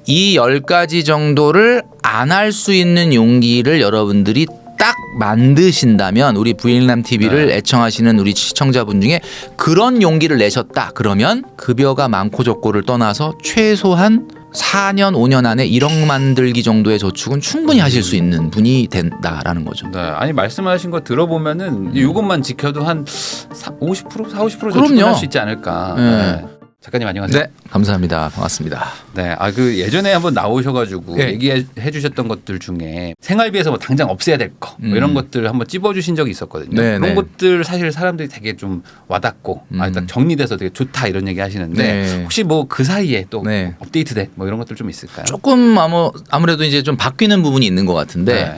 이 10가지 정도를 안 할 수 있는 용기를 여러분들이 딱 만드신다면 우리 부일남 TV를 애청하시는 우리 시청자분 중에 그런 용기를 내셨다. 그러면 급여가 많고 적고를 떠나서 최소한 4년 5년 안에 1억 만들기 정도의 저축은 충분히 하실 수 있는 분이 된다라는 거죠. 네, 아니 말씀하신 거 들어보면은 이것만 지켜도 한 50%, 40% 그럼요. 저축할 수 있지 않을까. 네. 작가님 안녕하세요. 네, 감사합니다. 반갑습니다. 네, 그 예전에 한번 나오셔가지고 네. 얘기해주셨던 것들 중에 생활비에서 뭐 당장 없애야 될 거 이런 것들 한번 찝어주신 적이 있었거든요. 네, 그런 네. 것들 사실 사람들이 되게 좀 와닿고 딱 정리돼서 되게 좋다 이런 얘기 하시는데 네. 혹시 뭐 그 사이에 또 네. 업데이트된 뭐 이런 것들 좀 있을까요? 조금 아무래도 이제 좀 바뀌는 부분이 있는 것 같은데 네.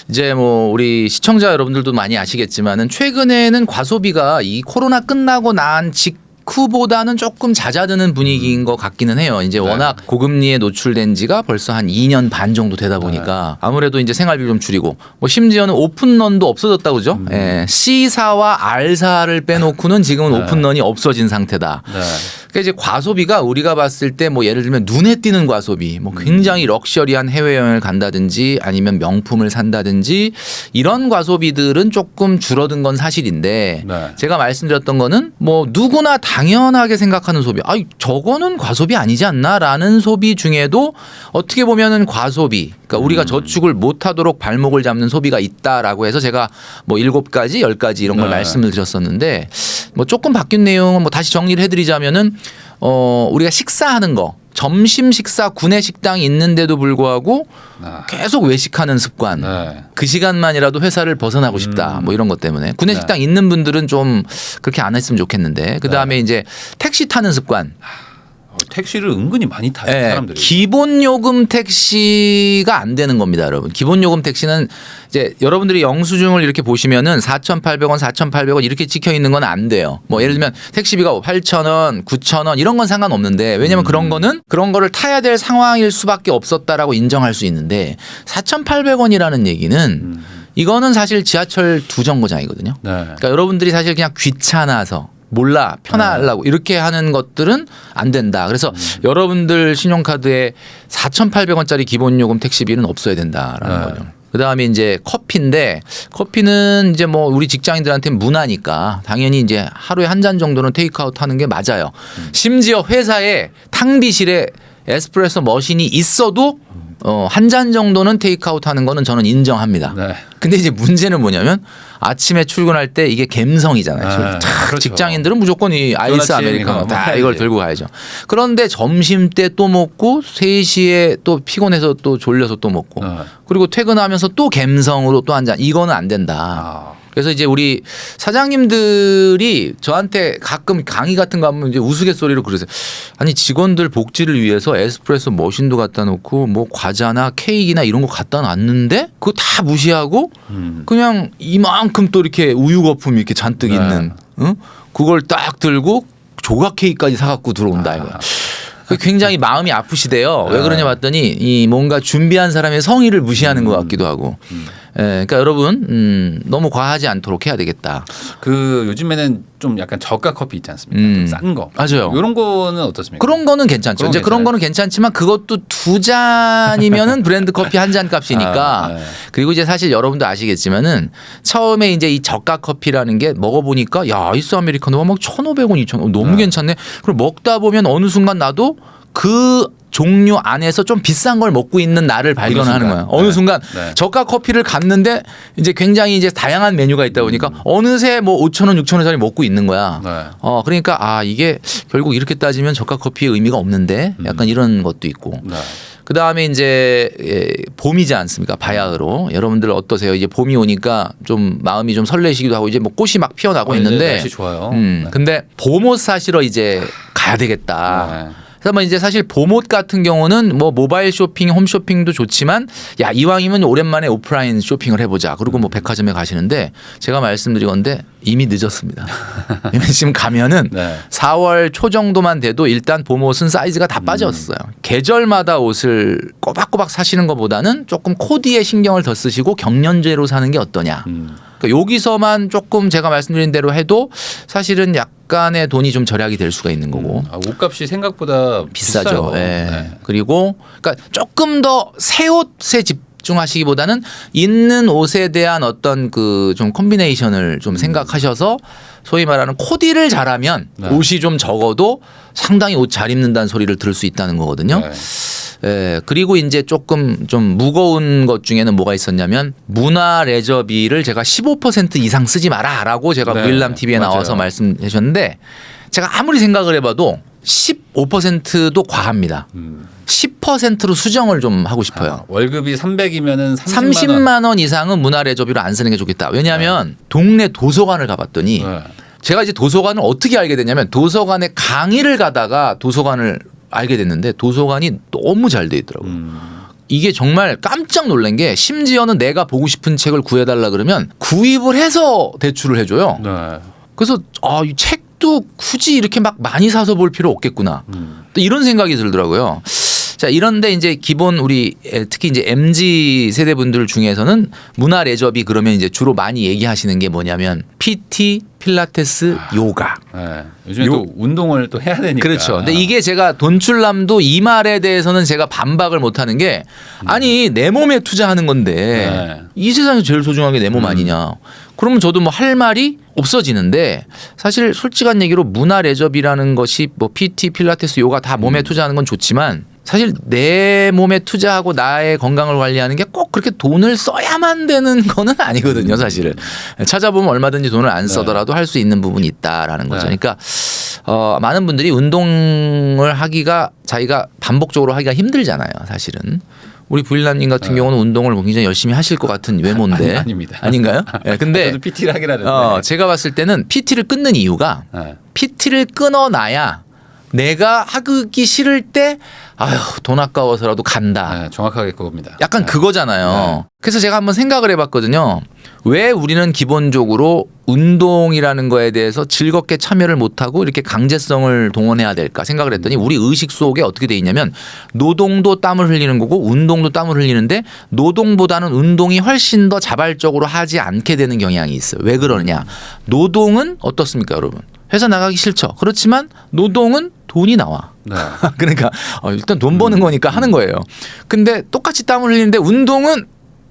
이제 뭐 우리 시청자 여러분들도 많이 아시겠지만은 최근에는 과소비가 이 코로나 끝나고 난 직후보다는 조금 잦아드는 분위기인 것 같기는 해요. 이제 워낙 고금리에 노출된 지가 벌써 한 2년 반 정도 되다 보니까 아무래도 이제 생활비 좀 줄이고 뭐 심지어는 오픈런도 없어졌다고 그죠? 예. C사와 R사를 빼놓고는 지금은 오픈런이 없어진 상태다. 네. 그러니까 이제 과소비가 우리가 봤을 때 뭐 예를 들면 눈에 띄는 과소비, 뭐 굉장히 럭셔리한 해외여행을 간다든지 아니면 명품을 산다든지 이런 과소비들은 조금 줄어든 건 사실인데 네. 제가 말씀드렸던 거는 뭐 누구나 당연하게 생각하는 소비, 아 저거는 과소비 아니지 않나라는 소비 중에도 어떻게 보면은 과소비, 그러니까 우리가 저축을 못하도록 발목을 잡는 소비가 있다라고 해서 제가 뭐 7가지, 10가지 이런 걸 네. 말씀을 드렸었는데 뭐 조금 바뀐 내용은 뭐 다시 정리를 해드리자면은 우리가 식사하는 거 점심 식사 구내 식당이 있는데도 불구하고 계속 외식하는 습관 네. 그 시간만이라도 회사를 벗어나고 싶다 뭐 이런 것 때문에 구내 네. 식당 있는 분들은 좀 그렇게 안 했으면 좋겠는데 그 다음에 이제 택시 타는 습관 택시를 은근히 많이 타요 예, 사람들이. 기본 요금 택시가 안 되는 겁니다, 여러분. 기본 요금 택시는 이제 여러분들이 영수증을 이렇게 보시면은 4,800원, 4,800원 이렇게 찍혀 있는 건 안 돼요. 뭐 예를 들면 택시비가 8,000원, 9,000원 이런 건 상관없는데 왜냐면 그런 거는 그런 거를 타야 될 상황일 수밖에 없었다라고 인정할 수 있는데 4,800원이라는 얘기는 이거는 사실 지하철 2정거장이거든요. 네. 그러니까 여러분들이 사실 그냥 귀찮아서 몰라 편하려고 이렇게 하는 것들은 안 된다. 그래서 여러분들 신용카드에 4,800원짜리 기본요금 택시비는 없어야 된다라는 거죠. 그다음에 이제 커피인데 커피는 이제 뭐 우리 직장인들한테 문화니까 당연히 이제 하루에 한 잔 정도는 테이크아웃 하는 게 맞아요. 심지어 회사에 탕비실에 에스프레소 머신이 있어도 한 잔 정도는 테이크아웃 하는 거는 저는 인정합니다. 네. 근데 이제 문제는 뭐냐면 아침에 출근할 때 이게 갬성이잖아요. 네. 탁 그렇죠. 직장인들은 무조건 이 아이스 도넛 아메리카노 뭐 다 해야지. 이걸 들고 가야죠. 그런데 점심 때 또 먹고 3시에 또 피곤해서 또 졸려서 또 먹고 네. 그리고 퇴근하면서 또 갬성으로 또 한 잔 이거는 안 된다. 아. 그래서 이제 우리 사장님들이 저한테 가끔 강의 같은 거 하면 이제 우스갯소리로 그러세요. 아니 직원들 복지를 위해서 에스프레소 머신도 갖다 놓고 뭐 과자나 케이크나 이런 거 갖다 놨는데 그거 다 무시하고 그냥 이만큼 또 이렇게 우유 거품 이렇게 잔뜩 네. 있는 응? 그걸 딱 들고 조각 케이크까지 사갖고 들어온다 이거야. 굉장히 마음이 아프시대요. 왜 그러냐 봤더니 이 뭔가 준비한 사람의 성의를 무시하는 것 같기도 하고. 예, 그러니까 여러분 너무 과하지 않도록 해야 되겠다. 그 요즘에는 좀 약간 저가 커피 있지 않습니까? 좀 싼 거. 맞아요. 이런 거는 어떻습니까? 그런 거는 괜찮죠. 이제 그런 거는 괜찮지만 그것도 2잔이면은 브랜드 커피 한 잔 값이니까. 아, 네. 그리고 이제 사실 여러분도 아시겠지만은 처음에 이제 이 저가 커피라는 게 먹어보니까 야 아이스 아메리카노가 막 1,500원, 2,000원 너무 괜찮네. 그럼 먹다 보면 어느 순간 나도 그 종류 안에서 좀 비싼 걸 먹고 있는 나를 발견하는 거야. 어느 순간 네. 저가 커피를 갔는데 이제 굉장히 이제 다양한 메뉴가 있다 보니까 어느새 뭐 5,000원, 6,000원짜리 먹고 있는 거야. 네. 그러니까 아 이게 결국 이렇게 따지면 저가 커피의 의미가 없는데 약간 이런 것도 있고. 네. 그 다음에 이제 봄이지 않습니까? 바야흐로 여러분들 어떠세요? 이제 봄이 오니까 좀 마음이 좀 설레시기도 하고 이제 뭐 꽃이 막 피어나고 있는데. 날씨 좋아요. 근데 봄옷 사시러 이제 가야 되겠다. 네. 그래서 뭐 이제 사실 봄옷 같은 경우는 뭐 모바일 쇼핑, 홈쇼핑도 좋지만 야 이왕이면 오랜만에 오프라인 쇼핑을 해보자. 그리고 뭐 백화점에 가시는데 제가 말씀드리건데 이미 늦었습니다. 지금 가면은 네. 4월 초 정도만 돼도 일단 봄옷은 사이즈가 다 빠졌어요. 계절마다 옷을 꼬박꼬박 사시는 것보다는 조금 코디에 신경을 더 쓰시고 경년제로 사는 게 어떠냐. 그러니까 여기서만 조금 제가 말씀드린 대로 해도 사실은 약간의 돈이 좀 절약이 될 수가 있는 거고. 옷값이 생각보다 비싸죠. 비싸요. 예. 네. 그리고 그러니까 조금 더 새 옷에 집중하시기보다는 있는 옷에 대한 어떤 그 좀 콤비네이션을 좀 생각하셔서 소위 말하는 코디를 잘하면 네. 옷이 좀 적어도 상당히 옷 잘 입는다는 소리를 들을 수 있다는 거거든요. 네. 예, 그리고 이제 조금 좀 무거운 것 중에는 뭐가 있었냐면 문화 레저비를 제가 15% 이상 쓰지 마라라고 제가 네, 부일남 TV에 맞아요. 나와서 말씀해 주셨는데 제가 아무리 생각을 해봐도 15%도 과합니다. 10%로 수정을 좀 하고 싶어요. 월급이 300이면은 30만 원. 30만 원 이상은 문화 레저비로 안 쓰는 게 좋겠다. 왜냐하면 동네 도서관을 가봤더니 네. 제가 이제 도서관을 어떻게 알게 됐냐면 도서관에 강의를 가다가 도서관을 알게 됐는데 도서관이 너무 잘 돼 있더라고요. 이게 정말 깜짝 놀란 게 심지어는 내가 보고 싶은 책을 구해달라 그러면 구입을 해서 대출을 해줘요. 네. 그래서 이 책도 굳이 이렇게 막 많이 사서 볼 필요 없겠구나. 또 이런 생각이 들더라고요. 자, 이런데 이제 기본 우리 특히 이제 MZ 세대 분들 중에서는 문화 레저비 그러면 이제 주로 많이 얘기하시는 게 뭐냐면 PT, 필라테스, 요가. 네. 요즘에 또 운동을 또 해야 되니까. 그렇죠. 근데 이게 제가 돈출남도 이 말에 대해서는 제가 반박을 못 하는 게 아니 내 몸에 투자하는 건데 네. 이 세상에서 제일 소중한 게 내 몸 아니냐. 그러면 저도 뭐 할 말이 없어지는데 사실 솔직한 얘기로 문화 레저비라는 것이 뭐 PT, 필라테스, 요가 다 몸에 투자하는 건 좋지만 사실 내 몸에 투자하고 나의 건강을 관리하는 게 꼭 그렇게 돈을 써야만 되는 거는 아니거든요, 사실은. 찾아보면 얼마든지 돈을 안 써더라도 할 수 있는 부분이 있다라는 거죠. 네. 그러니까 많은 분들이 운동을 하기가 자기가 반복적으로 하기가 힘들잖아요, 사실은. 우리 부일남님 같은 경우는 운동을 굉장히 열심히 하실 것 같은 외모인데 아닙니다. 아닌가요? 네, 근데 저도 PT를 하긴 하는데. 제가 봤을 때는 PT를 끊는 이유가 네. PT를 끊어놔야 내가 하기 싫을 때 아휴 돈 아까워서라도 간다. 네, 정확하게 그겁니다. 약간 네. 그거잖아요. 그래서 제가 한번 생각을 해봤거든요. 왜 우리는 기본적으로 운동이라는 거에 대해서 즐겁게 참여를 못하고 이렇게 강제성을 동원해야 될까 생각을 했더니 우리 의식 속에 어떻게 돼 있냐면 노동도 땀을 흘리는 거고 운동도 땀을 흘리는데 노동보다는 운동이 훨씬 더 자발적으로 하지 않게 되는 경향이 있어요. 왜 그러느냐. 노동은 어떻습니까 여러분. 회사 나가기 싫죠. 그렇지만 노동은 돈이 나와. 네. 그러니까 일단 돈 버는 거니까 하는 거예요. 근데 똑같이 땀을 흘리는데 운동은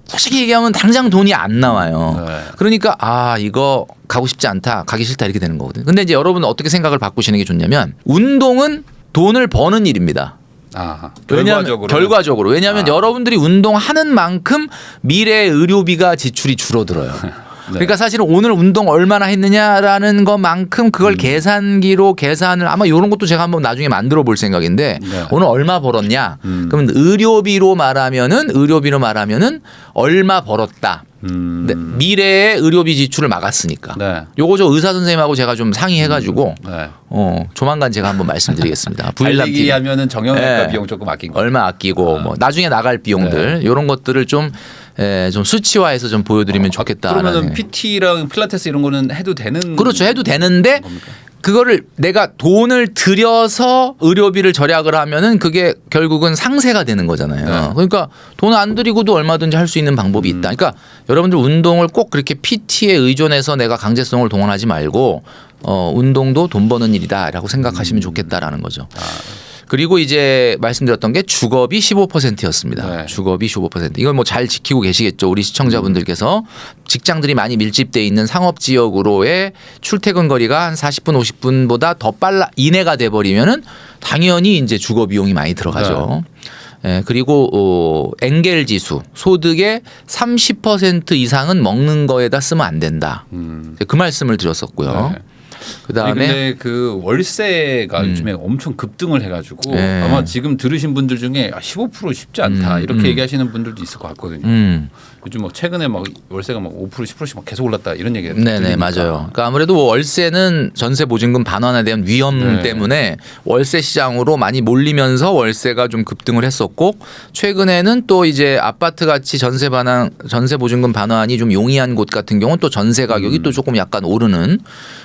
솔직히 얘기하면 당장 돈이 안 나와요. 네. 그러니까 이거 가고 싶지 않다, 가기 싫다 이렇게 되는 거거든요. 근데 이제 여러분은 어떻게 생각을 바꾸시는 게 좋냐면 운동은 돈을 버는 일입니다. 아, 결과적으로. 왜냐하면 여러분들이 운동하는 만큼 미래 의료비가 지출이 줄어들어요. 네. 그러니까 사실은 오늘 운동 얼마나 했느냐라는 것만큼 그걸 계산기로 계산을 아마 이런 것도 제가 한번 나중에 만들어 볼 생각인데 네. 오늘 얼마 벌었냐? 그러면 의료비로 말하면은 얼마 벌었다. 네, 미래의 의료비 지출을 막았으니까. 네. 요거 저 의사 선생님하고 제가 좀 상의해가지고 네. 조만간 제가 한번 말씀드리겠습니다. 부일남 달리기 TV. 하면은 정형외과 네. 비용 조금 아낀 거. 얼마 아끼고 뭐 나중에 나갈 비용들 이런 것들을 좀 수치화해서 좀 보여드리면 좋겠다. 그러면은 PT랑 필라테스 이런 거는 해도 되는. 그렇죠. 해도 되는데 겁니까? 그거를 내가 돈을 들여서 의료비를 절약을 하면은 그게 결국은 상세가 되는 거잖아요. 네. 그러니까 돈 안 들이고도 얼마든지 할 수 있는 방법이 있다. 그러니까 여러분들 운동을 꼭 그렇게 PT에 의존해서 내가 강제성을 동원하지 말고 운동도 돈 버는 일이다라고 생각하시면 좋겠다라는 거죠. 그리고 이제 말씀드렸던 게 주거비 15%였습니다. 네. 주거비 15%. 이건 뭐 잘 지키고 계시겠죠. 우리 시청자분들께서 직장들이 많이 밀집돼 있는 상업 지역으로의 출퇴근 거리가 한 40분, 50분보다 더 이내가 돼 버리면은 당연히 이제 주거 비용이 많이 들어가죠. 예, 그리고 엔겔 지수 소득의 30% 이상은 먹는 거에다 쓰면 안 된다. 그 말씀을 드렸었고요. 네. 그다음에 근데 그 월세가 요즘에 엄청 급등을 해가지고 네. 아마 지금 들으신 분들 중에 15% 쉽지 않다 이렇게 얘기하시는 분들도 있을 것 같거든요. 요즘 뭐 최근에 막 월세가 막 5% 10%씩 막 계속 올랐다 이런 얘기가 네네 들리니까. 맞아요. 그러니까 아무래도 월세는 전세 보증금 반환에 대한 위험 네. 때문에 월세 시장으로 많이 몰리면서 월세가 좀 급등을 했었고 최근에는 또 이제 아파트 같이 전세 보증금 반환이 좀 용이한 곳 같은 경우는 또 전세 가격이 또 조금 약간 오르는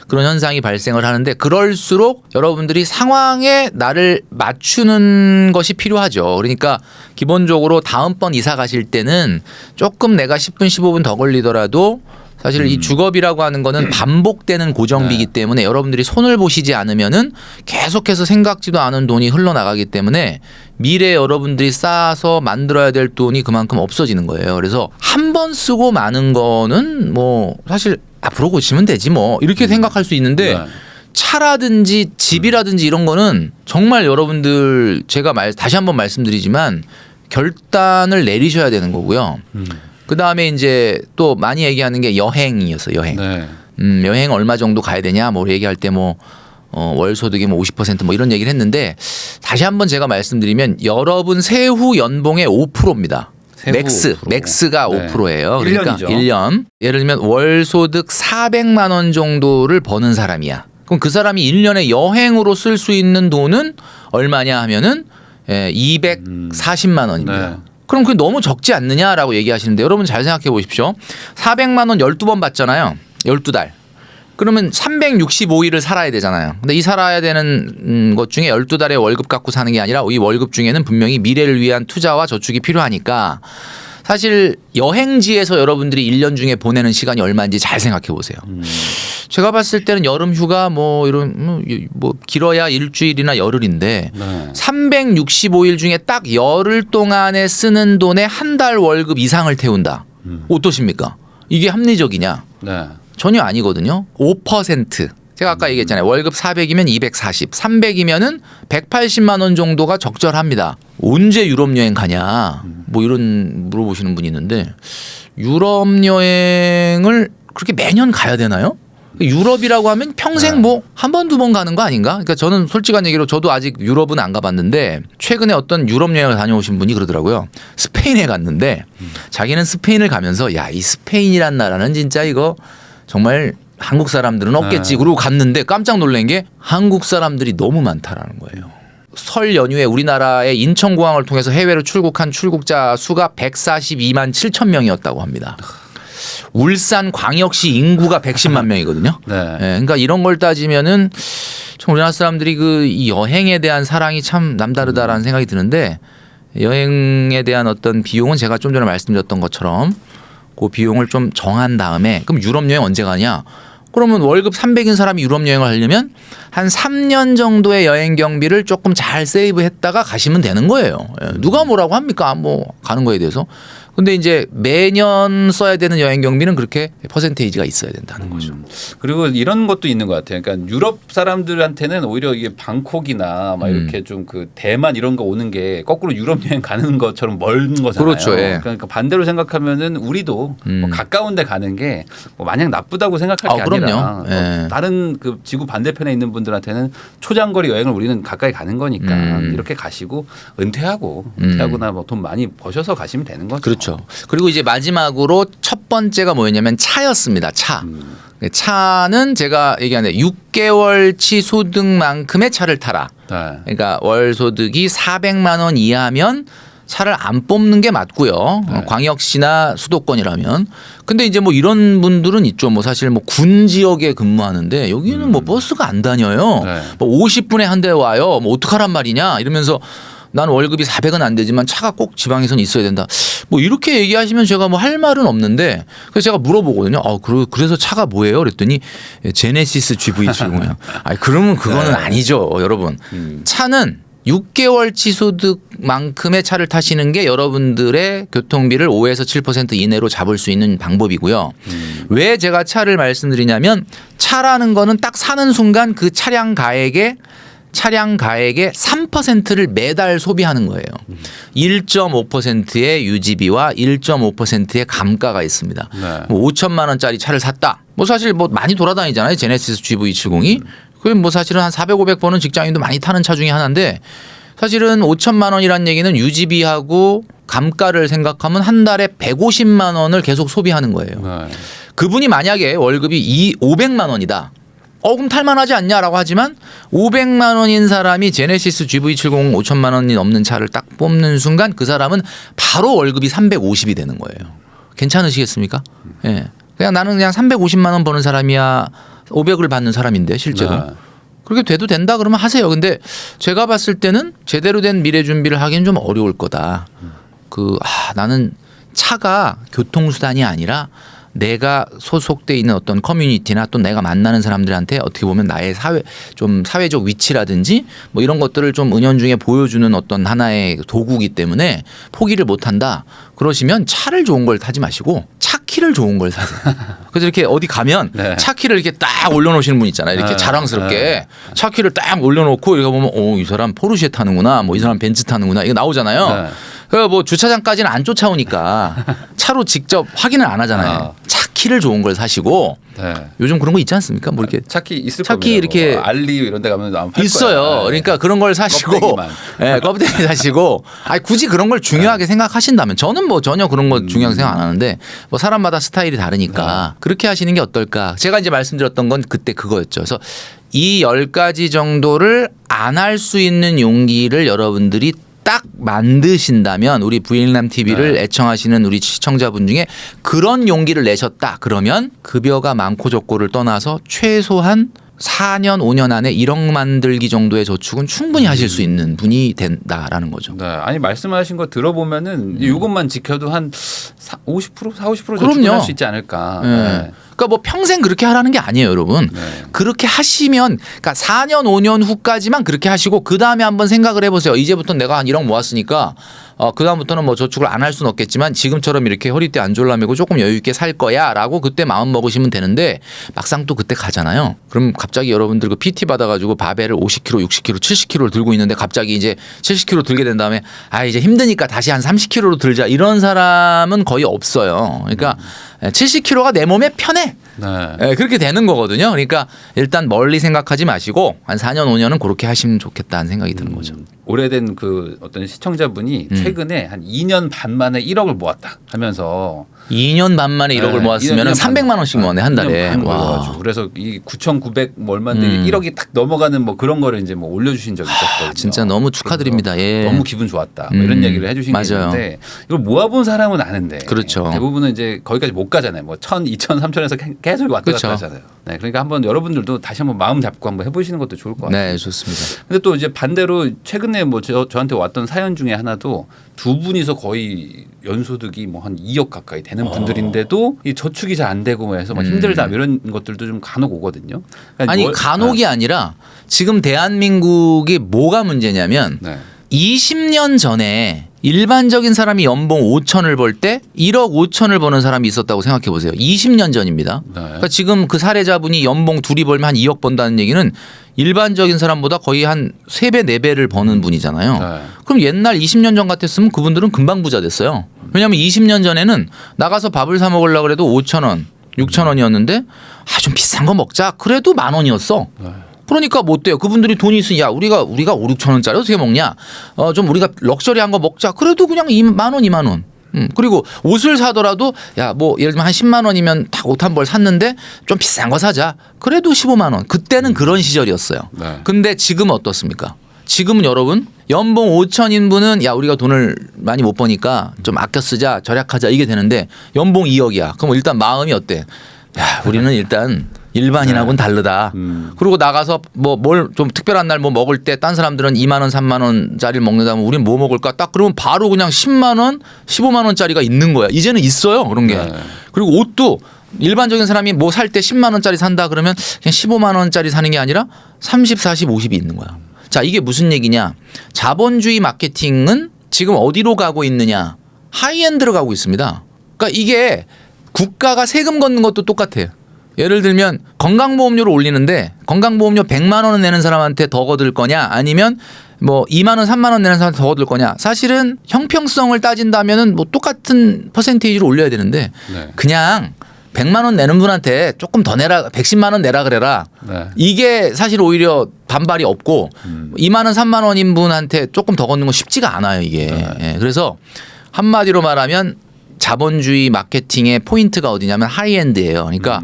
그런 현상이 발생을 하는데 그럴수록 여러분들이 상황에 나를 맞추는 것이 필요하죠. 그러니까 기본적으로 다음번 이사 가실 때는 조금 내가 10분 15분 더 걸리더라도 사실 이 주거비라고 하는 거는 반복되는 고정비이기 때문에 여러분들이 손을 보시지 않으면은 계속해서 생각지도 않은 돈이 흘러나가기 때문에 미래에 여러분들이 쌓아서 만들어야 될 돈이 그만큼 없어지는 거예요. 그래서 한 번 쓰고 마는 거는 뭐 사실 앞으로 고치면 되지 뭐 이렇게 생각할 수 있는데 차라든지 집이라든지 이런 거는 정말 여러분들 제가 다시 한번 말씀드리지만 결단을 내리셔야 되는 거고요. 그 다음에 이제 또 많이 얘기하는 게 여행이었어요. 여행. 네. 여행 얼마 정도 가야 되냐 뭐 얘기할 때 뭐 월 소득이 뭐 50% 이런 얘기를 했는데 다시 한번 제가 말씀드리면 여러분 세후 연봉의 5%입니다. 맥스가 네. 5%예요. 그러니까 1년이죠. 1년. 예를 들면 월 소득 400만 원 정도를 버는 사람이야. 그럼 그 사람이 1년에 여행으로 쓸 수 있는 돈은 얼마냐 하면은 240만 원입니다. 네. 그럼 그게 너무 적지 않느냐라고 얘기하시는데 여러분 잘 생각해 보십시오. 400만 원 12번 받잖아요. 12달. 그러면 365일을 살아야 되잖아요. 근데 이 살아야 되는 것 중에 12달에 월급 갖고 사는 게 아니라 이 월급 중에는 분명히 미래를 위한 투자와 저축이 필요하니까 사실 여행지에서 여러분들이 1년 중에 보내는 시간이 얼마인지 잘 생각해 보세요. 제가 봤을 때는 여름 휴가 뭐 이런 뭐 길어야 일주일이나 열흘인데 365일 중에 딱 열흘 동안에 쓰는 돈에 한 달 월급 이상을 태운다. 어떠십니까? 이게 합리적이냐? 네. 전혀 아니거든요. 5%. 제가 아까 얘기했잖아요. 월급 400이면 240, 300이면은 180만 원 정도가 적절합니다. 언제 유럽 여행 가냐? 뭐 이런 물어보시는 분이 있는데 유럽 여행을 그렇게 매년 가야 되나요? 유럽이라고 하면 평생 뭐 한 번, 두 번 가는 거 아닌가? 그러니까 저는 솔직한 얘기로 저도 아직 유럽은 안 가봤는데 최근에 어떤 유럽 여행을 다녀오신 분이 그러더라고요. 스페인에 갔는데 자기는 스페인을 가면서 야, 이 스페인이란 나라는 진짜 이거 정말 한국 사람들은 없겠지. 그러고 갔는데 깜짝 놀란 게 한국 사람들이 너무 많다라는 거예요. 설 연휴에 우리나라의 인천공항을 통해서 해외로 출국한 출국자 수가 142만 7천 명이었다고 합니다. 울산 광역시 인구가 110만 명이거든요. 네. 그러니까 이런 걸 따지면은 참 우리나라 사람들이 이 여행에 대한 사랑이 참 남다르다라는 생각이 드는데 여행에 대한 어떤 비용은 제가 좀 전에 말씀드렸던 것처럼 그 비용을 좀 정한 다음에 그럼 유럽 여행 언제 가냐? 그러면 월급 300인 사람이 유럽 여행을 하려면 한 3년 정도의 여행 경비를 조금 잘 세이브했다가 가시면 되는 거예요. 누가 뭐라고 합니까? 뭐 가는 거에 대해서. 근데 이제 매년 써야 되는 여행 경비는 그렇게 퍼센테이지가 있어야 된다는 거죠. 그리고 이런 것도 있는 것 같아요. 그러니까 유럽 사람들한테는 오히려 이게 방콕이나 막 이렇게 좀 그 대만 이런 거 오는 게 거꾸로 유럽 여행 가는 것처럼 먼 거잖아요. 그렇죠. 예. 그러니까 반대로 생각하면은 우리도 뭐 가까운데 가는 게 뭐 마냥 나쁘다고 생각할 게 그럼요. 아니라 예. 뭐 다른 그 지구 반대편에 있는 분들한테는 초장거리 여행을 우리는 가까이 가는 거니까 이렇게 가시고 은퇴하거나 뭐 돈 많이 버셔서 가시면 되는 거죠. 그렇죠. 그리고 이제 마지막으로 첫 번째가 뭐였냐면 차였습니다. 차. 차는 제가 얘기하는데 6개월치 소득만큼의 차를 타라. 네. 그러니까 월 소득이 400만 원 이하면 차를 안 뽑는 게 맞고요. 광역시나 수도권이라면. 근데 이제 뭐 이런 분들은 있죠. 뭐 사실 뭐 군 지역에 근무하는데 여기는 뭐 버스가 안 다녀요. 뭐 50분에 한 대 와요. 뭐 어떡하란 말이냐 이러면서 난 월급이 400은 안 되지만 차가 꼭 지방에선 있어야 된다. 뭐 이렇게 얘기하시면 제가 뭐 할 말은 없는데 그래서 제가 물어보거든요. 그래서 차가 뭐예요? 그랬더니 제네시스 GV70이요. 그러면 그거는 아니죠, 여러분. 차는 6개월치 소득만큼의 차를 타시는 게 여러분들의 교통비를 5에서 7% 이내로 잡을 수 있는 방법이고요. 왜 제가 차를 말씀드리냐면 차라는 거는 딱 사는 순간 그 차량 가액의 3%를 매달 소비하는 거예요. 1.5%의 유지비와 1.5%의 감가가 있습니다. 뭐 5천만 원짜리 차를 샀다. 뭐 사실 뭐 많이 돌아다니잖아요. 제네시스 GV70이. 그게 뭐 사실은 한 400, 500번은 직장인도 많이 타는 차 중에 하나인데 사실은 5천만 원이라는 얘기는 유지비하고 감가를 생각하면 한 달에 150만 원을 계속 소비하는 거예요. 그분이 만약에 월급이 500만 원이다. 그럼 탈만하지 않냐라고 하지만 500만 원인 사람이 제네시스 GV70 5천만 원이 넘는 차를 딱 뽑는 순간 그 사람은 바로 월급이 350이 되는 거예요. 괜찮으시겠습니까? 예. 그냥 나는 그냥 350만 원 버는 사람이야 500을 받는 사람인데 실제로. 그렇게 돼도 된다 그러면 하세요. 근데 제가 봤을 때는 제대로 된 미래 준비를 하기는 좀 어려울 거다. 나는 차가 교통수단이 아니라 내가 소속돼 있는 어떤 커뮤니티나 또 내가 만나는 사람들한테 어떻게 보면 나의 사회적 위치라든지 뭐 이런 것들을 좀 은연중에 보여주는 어떤 하나의 도구이기 때문에 포기를 못한다. 그러시면 차를 좋은 걸 타지 마시고 차 키를 좋은 걸 사세요. 그래서 이렇게 어디 가면 네. 차 키를 이렇게 딱 올려놓으시는 분 있잖아요. 이렇게 네. 자랑스럽게 네. 차 키를 딱 올려놓고 이렇게 보면 이 사람 포르쉐 타는구나, 뭐 이 사람 벤츠 타는구나 이거 나오잖아요. 네. 그러니까 뭐 주차장까지는 안 쫓아오니까 차로 직접 확인을 안 하잖아요. 차 키를 좋은 걸 사시고 네. 요즘 그런 거 있지 않습니까? 뭐 이렇게 차키 있을 차키 겁니다. 이렇게 뭐 알리 이런 데 가면 아마 팔 있어요. 거야. 그러니까 그런 걸 사시고, 껍데기만. 예, 껍데기 사시고, 아니 굳이 그런 걸 중요하게 생각하신다면 저는 뭐 전혀 그런 거 중요하게 생각 안 하는데 뭐 사람마다 스타일이 다르니까 그렇게 하시는 게 어떨까? 제가 이제 말씀드렸던 건 그때 그거였죠. 그래서 이 10가지 정도를 안 할 수 있는 용기를 여러분들이 딱 만드신다면 우리 부일남 TV를 애청하시는 우리 시청자분 중에 그런 용기를 내셨다. 그러면 급여가 많고 적고를 떠나서 최소한 4년 5년 안에 1억 만들기 정도의 저축은 충분히 하실 수 있는 분이 된다라는 거죠. 네, 아니 말씀하신 거 들어보면은 이것만 지켜도 한 50%, 40% 그럼요. 저축을 할 수 있지 않을까. 네. 네. 그러니까 뭐 평생 그렇게 하라는 게 아니에요, 여러분. 네. 그렇게 하시면 그러니까 4년 5년 후까지만 그렇게 하시고 그다음에 한번 생각을 해보세요. 이제부터 내가 한 1억 모았으니까 그다음부터는 뭐 저축을 안 할 수는 없겠지만 지금처럼 이렇게 허리띠 안 졸라매고 조금 여유 있게 살 거야라고 그때 마음 먹으시면 되는데 막상 또 그때 가잖아요. 그럼 갑자기 여러분들 그 PT 받아가지고 바벨을 50kg, 60kg, 70kg를 들고 있는데 갑자기 이제 70kg 들게 된 다음에 이제 힘드니까 다시 한 30kg로 들자 이런 사람은 거의 없어요. 그러니까 70kg가 내 몸에 편해. 네. 그렇게 되는 거거든요. 그러니까 일단 멀리 생각하지 마시고 한 4년 5년은 그렇게 하시면 좋겠다는 생각이 드는 거죠. 오래된 그 어떤 시청자분이 최근에 한 2년 반 만에 1억을 모았다 하면서 2년 반 만에 1억을 모았으면 300만 원씩 모았네 한 달에. 2년 반 와. 걸려가지고 그래서 이 9,900 뭐 얼마인데 1억이 딱 넘어가는 뭐 그런 거를 이제 뭐 올려주신 적이 있었거든요. 진짜 너무 축하드립니다. 예. 너무 기분 좋았다. 뭐 이런 얘기를 해주신 게 맞아요. 있는데 이걸 모아본 사람은 아는데 그렇죠. 대부분은 이제 거기까지 못 가잖아요. 뭐 1,000, 2,000, 3,000에서 계속 왔다 그렇죠. 갔다 하잖아요. 네, 그러니까 한번 여러분들도 다시 한번 마음 잡고 한번 해보시는 것도 좋을 것 같아요. 네, 좋습니다. 근데 또 이제 반대로 최근에 뭐 저한테 왔던 사연 중에 하나도 두 분이서 거의 연소득이 뭐 한 2억 가까이 되는 분들인데도 이 저축이 잘 안 되고 해서 막 힘들다 이런 것들도 좀 간혹 오거든요. 그러니까 아니 간혹이 아니라 지금 대한민국이 뭐가 문제냐면 네. 20년 전에 일반적인 사람이 연봉 5천을 벌 때 1억 5천을 버는 사람이 있었다고 생각해 보세요. 20년 전입니다. 네. 그러니까 지금 그 사례자분이 연봉 둘이 벌면 한 2억 번다는 얘기는 일반적인 사람보다 거의 한 3배, 4배를 버는 분이잖아요. 네. 그럼 옛날 20년 전 같았으면 그분들은 금방 부자 됐어요. 왜냐하면 20년 전에는 나가서 밥을 사 먹으려고 해도 5천 원, 6천 원이었는데 좀 비싼 거 먹자. 그래도 10,000원이었어. 네. 그러니까 못 돼요. 그분들이 돈이 있으니 우리가 5, 6천 원짜리 어떻게 먹냐? 좀 우리가 럭셔리한 거 먹자. 그래도 그냥 2만 원, 2만 원. 그리고 옷을 사더라도 뭐 예를 들면 한 10만 원이면 딱 옷 한 벌 샀는데 좀 비싼 거 사자. 그래도 15만 원. 그때는 그런 시절이었어요. 네. 근데 지금은 어떻습니까? 지금은 여러분 연봉 5천인 분은 우리가 돈을 많이 못 버니까 좀 아껴 쓰자, 절약하자 이게 되는데 연봉 2억이야. 그럼 일단 마음이 어때? 우리는 일단 일반인하고는 다르다. 그리고 나가서 뭐 뭘 좀 특별한 날 뭐 먹을 때 딴 사람들은 2만 원, 3만 원짜리를 먹는다면 우리는 뭐 먹을까? 딱 그러면 바로 그냥 10만 원, 15만 원짜리가 있는 거야. 이제는 있어요. 그런 게. 네. 그리고 옷도 일반적인 사람이 뭐 살 때 10만 원짜리 산다 그러면 그냥 15만 원짜리 사는 게 아니라 30, 40, 50이 있는 거야. 자, 이게 무슨 얘기냐? 자본주의 마케팅은 지금 어디로 가고 있느냐? 하이엔드로 가고 있습니다. 그러니까 이게 국가가 세금 걷는 것도 똑같아요. 예를 들면 건강보험료를 올리는데 건강보험료 100만 원을 내는 사람한테 더 거둘 거냐 아니면 뭐 2만 원, 3만 원 내는 사람한테 더 거둘 거냐. 사실은 형평성을 따진다면은 뭐 똑같은 퍼센테이지로 올려야 되는데 네. 그냥 100만 원 내는 분한테 조금 더 내라, 110만 원 내라 그래라. 네. 이게 사실 오히려 반발이 없고 2만 원, 3만 원인 분한테 조금 더 걷는 건 쉽지가 않아요, 이게. 예, 그래서 한마디로 말하면 자본주의 마케팅의 포인트가 어디냐면 하이엔드예요. 그러니까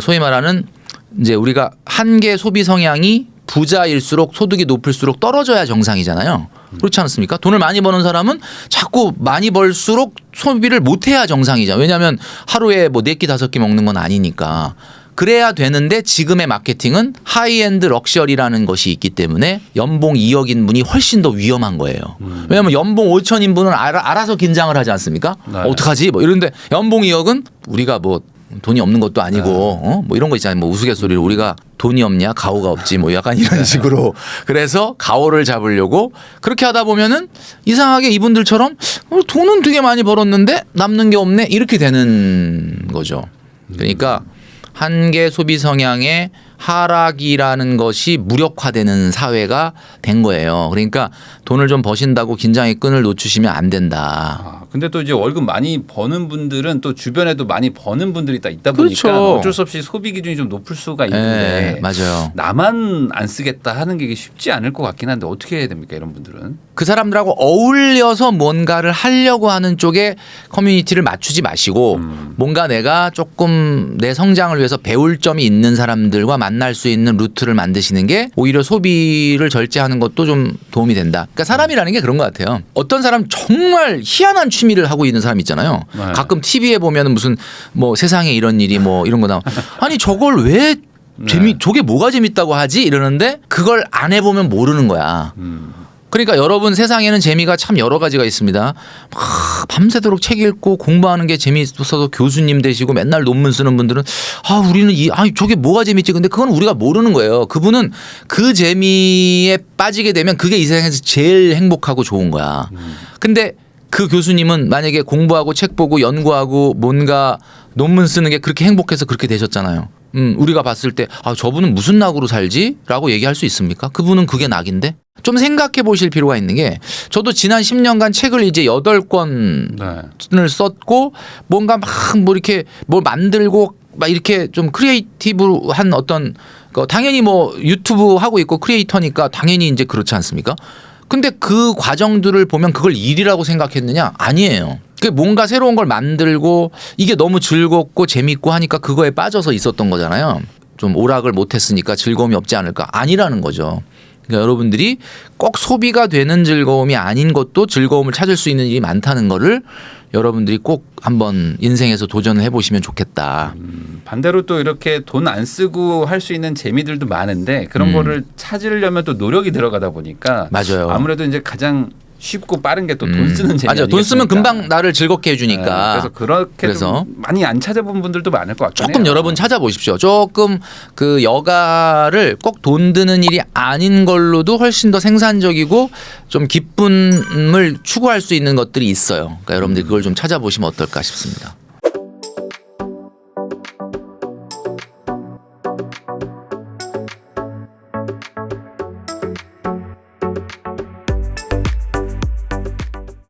소위 말하는 이제 우리가 한계 소비 성향이 부자일수록 소득이 높을수록 떨어져야 정상이잖아요. 그렇지 않습니까? 돈을 많이 버는 사람은 자꾸 많이 벌수록 소비를 못해야 정상이죠. 왜냐하면 하루에 뭐 4끼 5끼 먹는 건 아니니까. 그래야 되는데 지금의 마케팅은 하이엔드 럭셔리라는 것이 있기 때문에 연봉 2억인 분이 훨씬 더 위험한 거예요. 왜냐하면 연봉 5천인 분은 알아서 긴장을 하지 않습니까? 네. 어떡하지? 뭐 이런데 연봉 2억은 우리가 뭐 돈이 없는 것도 아니고 뭐 이런 거 있잖아요. 뭐 우스갯소리로 우리가 돈이 없냐 가오가 없지 뭐 약간 이런 식으로 그래서 가오를 잡으려고 그렇게 하다 보면은 이상하게 이분들처럼 돈은 되게 많이 벌었는데 남는 게 없네 이렇게 되는 거죠. 그러니까 한계 소비 성향의 하락이라는 것이 무력화되는 사회가 된 거예요. 그러니까 돈을 좀 버신다고 긴장의 끈을 놓치시면 안 된다. 아, 근데 또 이제 월급 많이 버는 분들은 또 주변에도 많이 버는 분들이 있다 보니까 그렇죠. 어쩔 수 없이 소비 기준이 좀 높을 수가 있는데 네, 맞아요. 나만 안 쓰겠다 하는 게 쉽지 않을 것 같긴 한데 어떻게 해야 됩니까 이런 분들은? 그 사람들하고 어울려서 뭔가를 하려고 하는 쪽에 커뮤니티를 맞추지 마시고 뭔가 내가 조금 내 성장을 위해서 배울 점이 있는 사람들과 만날 수 있는 루트를 만드시는 게 오히려 소비를 절제하는 것도 좀 도움이 된다. 그러니까 사람이라는 게 그런 것 같아요. 어떤 사람 정말 희한한 취미를 하고 있는 사람 있잖아요. 네. 가끔 TV에 보면 무슨 뭐 세상에 이런 일이 뭐 이런 거 나와. 아니 저걸 왜 저게 뭐가 재밌다고 하지? 이러는데 그걸 안 해보면 모르는 거야. 그러니까 여러분 세상에는 재미가 참 여러 가지가 있습니다. 막 밤새도록 책 읽고 공부하는 게 재미있어서 교수님 되시고 맨날 논문 쓰는 분들은 우리는 저게 뭐가 재밌지? 근데 그건 우리가 모르는 거예요. 그분은 그 재미에 빠지게 되면 그게 이 세상에서 제일 행복하고 좋은 거야. 근데 그 교수님은 만약에 공부하고 책 보고 연구하고 뭔가 논문 쓰는 게 그렇게 행복해서 그렇게 되셨잖아요. 우리가 봤을 때 저분은 무슨 낙으로 살지? 라고 얘기할 수 있습니까? 그분은 그게 낙인데? 좀 생각해 보실 필요가 있는 게 저도 지난 10년간 책을 이제 8권을 썼고 뭔가 막 뭐 이렇게 뭘 만들고 막 이렇게 좀 크리에이티브한 어떤 당연히 뭐 유튜브 하고 있고 크리에이터니까 당연히 이제 그렇지 않습니까? 근데 그 과정들을 보면 그걸 일이라고 생각했느냐? 아니에요. 뭔가 새로운 걸 만들고 이게 너무 즐겁고 재밌고 하니까 그거에 빠져서 있었던 거잖아요. 좀 오락을 못했으니까 즐거움이 없지 않을까? 아니라는 거죠. 그러니까 여러분들이 꼭 소비가 되는 즐거움이 아닌 것도 즐거움을 찾을 수 있는 일이 많다는 거를 여러분들이 꼭 한번 인생에서 도전을 해보시면 좋겠다. 반대로 또 이렇게 돈 안 쓰고 할 수 있는 재미들도 많은데 그런 거를 찾으려면 또 노력이 들어가다 보니까 맞아요. 아무래도 이제 가장 쉽고 빠른 게 또 돈 쓰는 재미. 맞아요. 돈 쓰면 금방 나를 즐겁게 해주니까. 그래서 그렇게 좀 많이 안 찾아본 분들도 많을 것 같아요. 조금 여러분 찾아보십시오. 조금 그 여가를 꼭 돈 드는 일이 아닌 걸로도 훨씬 더 생산적이고 좀 기쁨을 추구할 수 있는 것들이 있어요. 그러니까 여러분들이 그걸 좀 찾아보시면 어떨까 싶습니다.